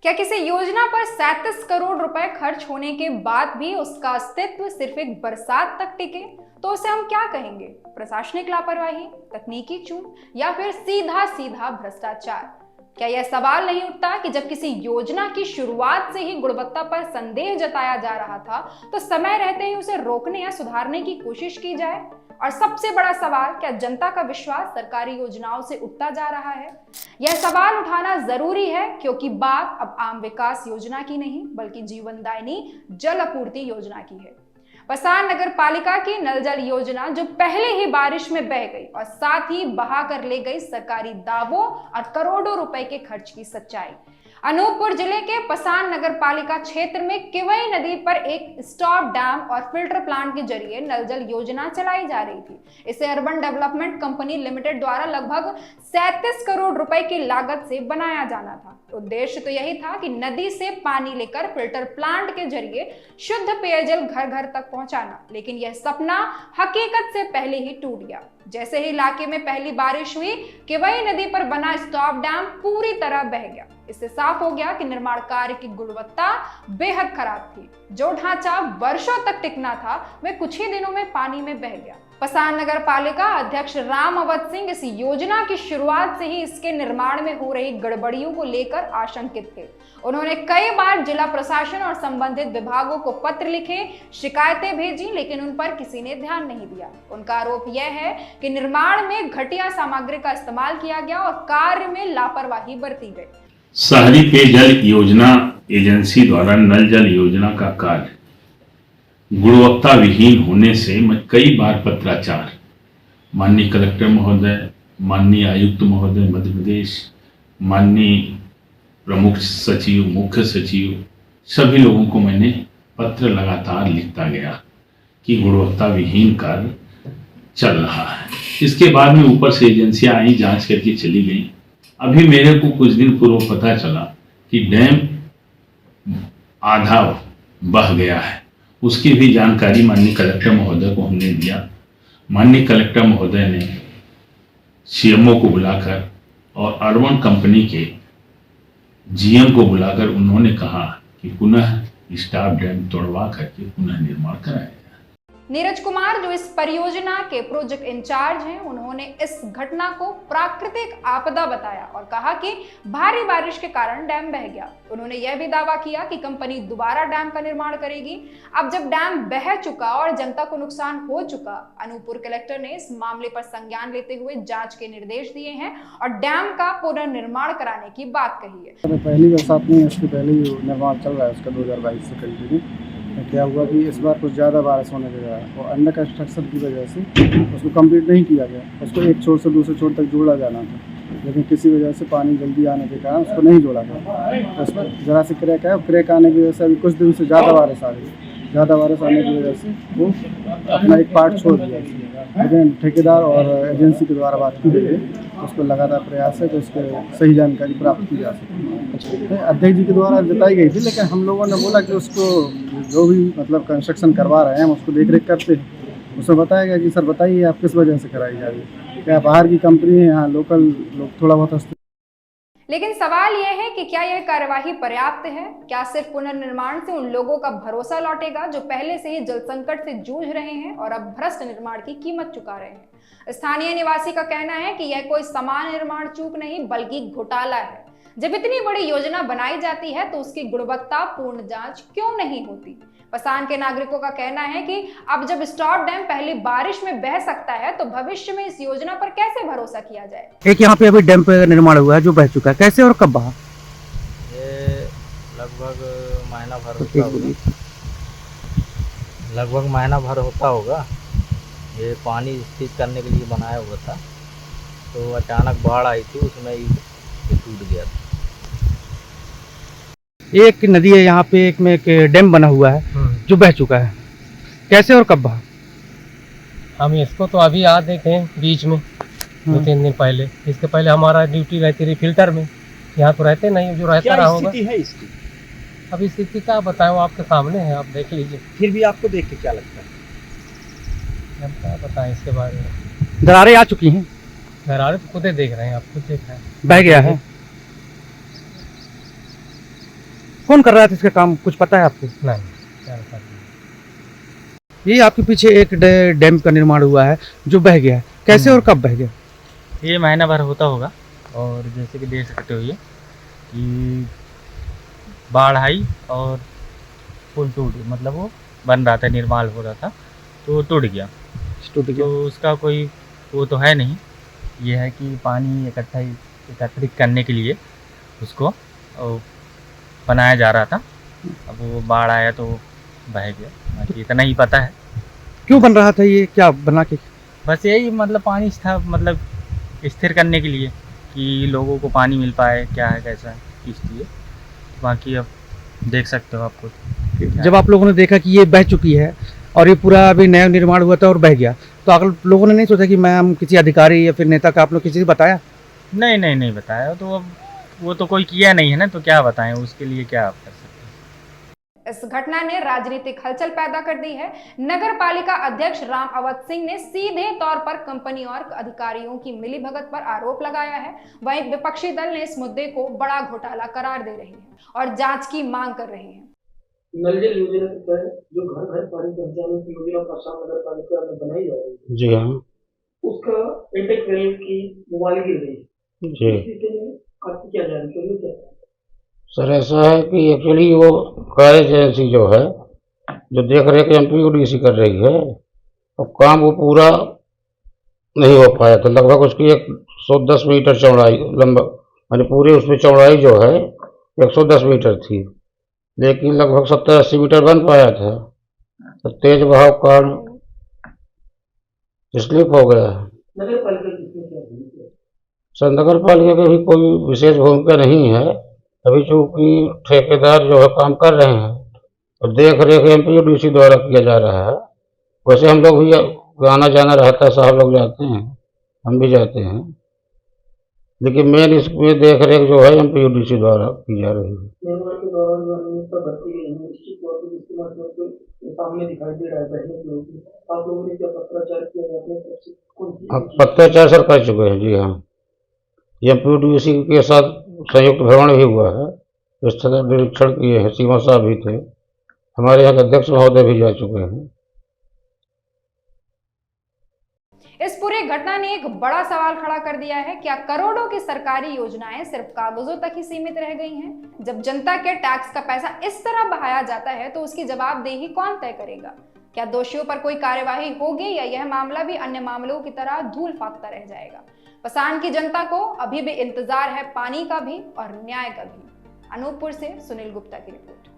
क्या किसी योजना पर 37 करोड़ रुपए खर्च होने के बाद भी उसका अस्तित्व सिर्फ एक बरसात तक टिके तो उसे हम क्या कहेंगे? प्रशासनिक लापरवाही, तकनीकी चूक या फिर सीधा सीधा भ्रष्टाचार? क्या यह सवाल नहीं उठता कि जब किसी योजना की शुरुआत से ही गुणवत्ता पर संदेह जताया जा रहा था तो समय रहते ही उसे रोकने या सुधारने की कोशिश की जाए? और सबसे बड़ा सवाल, क्या जनता का विश्वास सरकारी योजनाओं से उठता जा रहा है? यह सवाल उठाना जरूरी है क्योंकि बात अब आम विकास योजना की नहीं बल्कि जीवनदायिनी जल आपूर्ति योजना की है। पसान नगर पालिका की नल जल योजना जो पहले ही बारिश में बह गई और साथ ही बहा कर ले गई सरकारी दावों और करोड़ों रुपए के खर्च की सच्चाई। अनूपपुर जिले के पसान नगर पालिका क्षेत्र में किवई नदी पर एक स्टॉप डैम और फिल्टर प्लांट के जरिए नल जल योजना चलाई जा रही थी। इसे अर्बन डेवलपमेंट कंपनी लिमिटेड द्वारा लगभग 37 करोड़ रुपए की लागत से बनाया जाना था। उद्देश्य तो यही था कि नदी से पानी लेकर फिल्टर प्लांट के जरिए शुद्ध पेयजल घर घर तक पहुंचाना, लेकिन यह सपना हकीकत से पहले ही टूट गया। जैसे ही इलाके में पहली बारिश हुई, किवई नदी पर बना स्टॉप डैम पूरी तरह बह गया। इससे साफ हो गया कि निर्माण कार्य की गुणवत्ता बेहद खराब थी। जो ढांचा वर्षों तक टिकना था वह कुछ ही दिनों में पानी में बह गया। पसान नगर पालिका अध्यक्ष राम अवध सिंह इस योजना की शुरुआत से ही इसके निर्माण में हो रही गड़बड़ियों को लेकर आशंकित थे। उन्होंने कई बार जिला प्रशासन और संबंधित विभागों को पत्र लिखे, शिकायतें भेजी, लेकिन उन पर किसी ने ध्यान नहीं दिया। उनका आरोप यह है कि निर्माण में घटिया सामग्री का इस्तेमाल किया गया और कार्य में लापरवाही बरती गई। शहरी पेयजल योजना एजेंसी द्वारा नल जल योजना का कार्य गुणवत्ता विहीन होने से मैं कई बार पत्राचार माननीय कलेक्टर महोदय, माननीय आयुक्त महोदय मध्य प्रदेश, माननीय प्रमुख सचिव, मुख्य सचिव, सभी लोगों को मैंने पत्र लगातार लिखता गया कि गुणवत्ता विहीन कार्य चल रहा है। इसके बाद में ऊपर से एजेंसियां आई, जांच करके चली गई। अभी मेरे को कुछ दिन पूर्व पता चला कि डैम आधा बह गया है। उसकी भी जानकारी माननीय कलेक्टर महोदय को हमने दिया। माननीय कलेक्टर महोदय ने सीएमओ को बुलाकर और अर्बन कंपनी के जीएम को बुलाकर उन्होंने कहा कि पुनः स्टॉप डैम तोड़वा करके पुनः निर्माण कराया। नीरज कुमार जो इस परियोजना के प्रोजेक्ट इंचार्ज हैं, उन्होंने इस घटना को प्राकृतिक आपदा बताया और कहा कि भारी बारिश के कारण डैम बह गया। उन्होंने यह भी दावा किया कि कंपनी दोबारा डैम का निर्माण करेगी। अब जब डैम बह चुका और जनता को नुकसान हो चुका, अनूपपुर कलेक्टर ने इस मामले पर संज्ञान लेते हुए जांच के निर्देश दिए हैं और डैम का पुनर्निर्माण कराने की बात कही है। पहली बरसात में इसके पहले ही निर्माण चल रहा है उसका 2022 से कंटिन्यू। क्या हुआ कि इस बार कुछ ज़्यादा बारिश होने लगा और अंडर कंस्ट्रक्शन की वजह से उसको कंप्लीट नहीं किया गया। उसको एक छोर से दूसरे छोर तक जोड़ा जाना था, लेकिन किसी वजह से पानी जल्दी आने के कारण उसको नहीं जोड़ा गया। तो उस पर ज़रा से क्रैक है और क्रैक आने की वजह से अभी कुछ दिन से ज़्यादा बारिश आ गई। ज़्यादा बारिश आने की वजह से वो अपना एक पार्ट छोड़ दिया। लेकिन ठेकेदार और एजेंसी के द्वारा बात की गई है, उसको लगातार प्रयास है कि उसके सही जानकारी प्राप्त की जा सके। अध्यक्ष जी के द्वारा जताई गई थी, लेकिन हम लोगों ने बोला कि उसको जो भी मतलब कंस्ट्रक्शन करवा रहे हैं हम उसको देख रेख करते हैं। उसमें बताया गया कि सर बताइए आप किस वजह से कराई जा रही है, क्या बाहर की कंपनी है, यहाँ लोकल लोग थोड़ा बहुत। लेकिन सवाल यह है कि क्या यह कार्यवाही पर्याप्त है? क्या सिर्फ पुनर्निर्माण से उन लोगों का भरोसा लौटेगा जो पहले से ही जल संकट से जूझ रहे हैं और अब भ्रष्ट निर्माण की कीमत चुका रहे हैं? स्थानीय निवासी का कहना है कि यह कोई सामान्य निर्माण चूक नहीं बल्कि घोटाला है। जब इतनी बड़ी योजना बनाई जाती है तो उसकी गुणवत्ता पूर्ण जांच क्यों नहीं होती? पसान के नागरिकों का कहना है कि अब जब स्टॉप डैम पहली बारिश में बह सकता है तो भविष्य में इस योजना पर कैसे भरोसा किया जाए? एक यहाँ पे अभी डैम पे निर्माण हुआ है जो बह चुका है, कैसे और कब बहा? ये लगभग महीना भर होता होगा, लगभग महीना भर होता होगा। ये पानी स्थित करने के लिए बनाया हुआ था, तो अचानक बाढ़ आई थी, उसमें ये टूट गया था। एक नदी है यहाँ पे, एक में एक डैम बना हुआ है जो बह चुका है, कैसे और कब बहा? हम इसको तो अभी आ देखें बीच में 2-3 दिन पहले। इसके पहले हमारा ड्यूटी रहती रही फिल्टर में, यहाँ तो रहते नहीं, जो रहता रहा होगा। है इसकी? अब स्थिति क्या बताएं, वो आपके सामने है, आप देख लीजिए। फिर भी आपको देख के क्या लगता है? हम क्या बताएं इसके बारे में? दरारें आ चुकी हैं, दरारें तो खुद देख रहे हैं, आप खुद देख रहे हैं, बह गया है। कौन कर रहा था इसका काम, कुछ पता है आपको? नहीं, क्या बता दें। ये आपके पीछे एक डैम का निर्माण हुआ है जो बह गया है, कैसे और कब बह गया? ये महीना भर होता होगा। और जैसे कि देख सकते हो ये कि बाढ़ आई और पुल टूट, मतलब वो बन रहा था, निर्माण हो रहा था, तो टूट गया। टूट गया। तो उसका कोई वो तो है नहीं, ये है कि पानी एकत्रित करने के लिए उसको बनाया जा रहा था। अब वो बाढ़ आया तो बह गया, बाकी इतना ही पता है। क्यों बन रहा था ये, क्या बना के? बस यही, मतलब पानी था, मतलब स्थिर करने के लिए कि लोगों को पानी मिल पाए, क्या है कैसा है, इसलिए। बाकी अब देख सकते हो आपको। जब आप लोगों ने देखा कि ये बह चुकी है और ये पूरा अभी नया निर्माण हुआ था और बह गया, तो आप लोगों ने नहीं सोचा कि मैं हम किसी अधिकारी या फिर नेता का आप लोग किसी से बताया? नहीं बताया, तो अब वो तो कोई किया नहीं है ना, तो क्या बताएं, उसके लिए क्या आप कर सकते हैं। इस घटना ने राजनीतिक हलचल पैदा कर दी है। नगर पालिका अध्यक्ष राम अवध सिंह ने सीधे तौर पर कंपनी और अधिकारियों की मिलीभगत पर आरोप लगाया है। वहीं विपक्षी दल ने इस मुद्दे को बड़ा घोटाला करार दे रही है और जांच की मांग कर रहे हैं। नल जल योजना के तहत जो घर घर पानी पहुंचाने की योजना प्रशासन नगर पालिका में बनाई जा रही है, जी हाँ, उसका इंटेक वैल्यू की मोबाइल गिर गई जी आपकी क्या जानकारी है? सर, ऐसा है कि एक्चुअली वो कार्य एजेंसी जो है, जो देख रेख MPUDC कर रही है, अब काम वो पूरा नहीं हो पाया था। लगभग उसकी 110 मीटर चौड़ाई लंबा, यानी पूरी उसमें चौड़ाई जो है 110 मीटर थी, लेकिन लगभग 70-80 मीटर बन पाया था, तो तेज बहाव के कारण स्लिप हो गया है। नगर पालिका किसने क्या भूमिका? सर, नगर पालिका की भी कोई विशेष भूमिका नहीं है, अभी चूंकि ठेकेदार जो है काम कर रहे हैं और देख रेख MPUDC द्वारा किया जा रहा है। वैसे हम लोग भी आना जाना रहता है, साहब लोग जाते हैं, हम भी जाते हैं, लेकिन मेन इसमें देख रेख जो है MPUDC द्वारा की जा रही है। निर्माण के दौरान जो अनियमितता बरती गई है, निश्चित तौर पर इसके मतलब तो सामने दिखाई दे रहा है बहने की होगी। आप लोगों ने क्या पत्राचार किया है अपने तरफ से? पत्राचार सर कर चुके हैं, जी हाँ। MPUDC के साथ संयुक्त भ्रमण भी हुआ है, स्थल निरीक्षण किए हैं, सीमा साहब भी थे, हमारे यहाँ के अध्यक्ष महोदय भी जा चुके हैं। इस पूरी घटना ने एक बड़ा सवाल खड़ा कर दिया है, क्या करोड़ों की सरकारी योजनाएं सिर्फ कागजों तक ही सीमित रह गई हैं? जब जनता के टैक्स का पैसा इस तरह बहाया जाता है तो उसकी जवाबदेही कौन तय करेगा? क्या दोषियों पर कोई कार्यवाही होगी या यह मामला भी अन्य मामलों की तरह धूल फाकता रह जाएगा? पसान की जनता को अभी भी इंतजार है पानी का भी और न्याय का भी। अनूपपुर से सुनील गुप्ता की रिपोर्ट।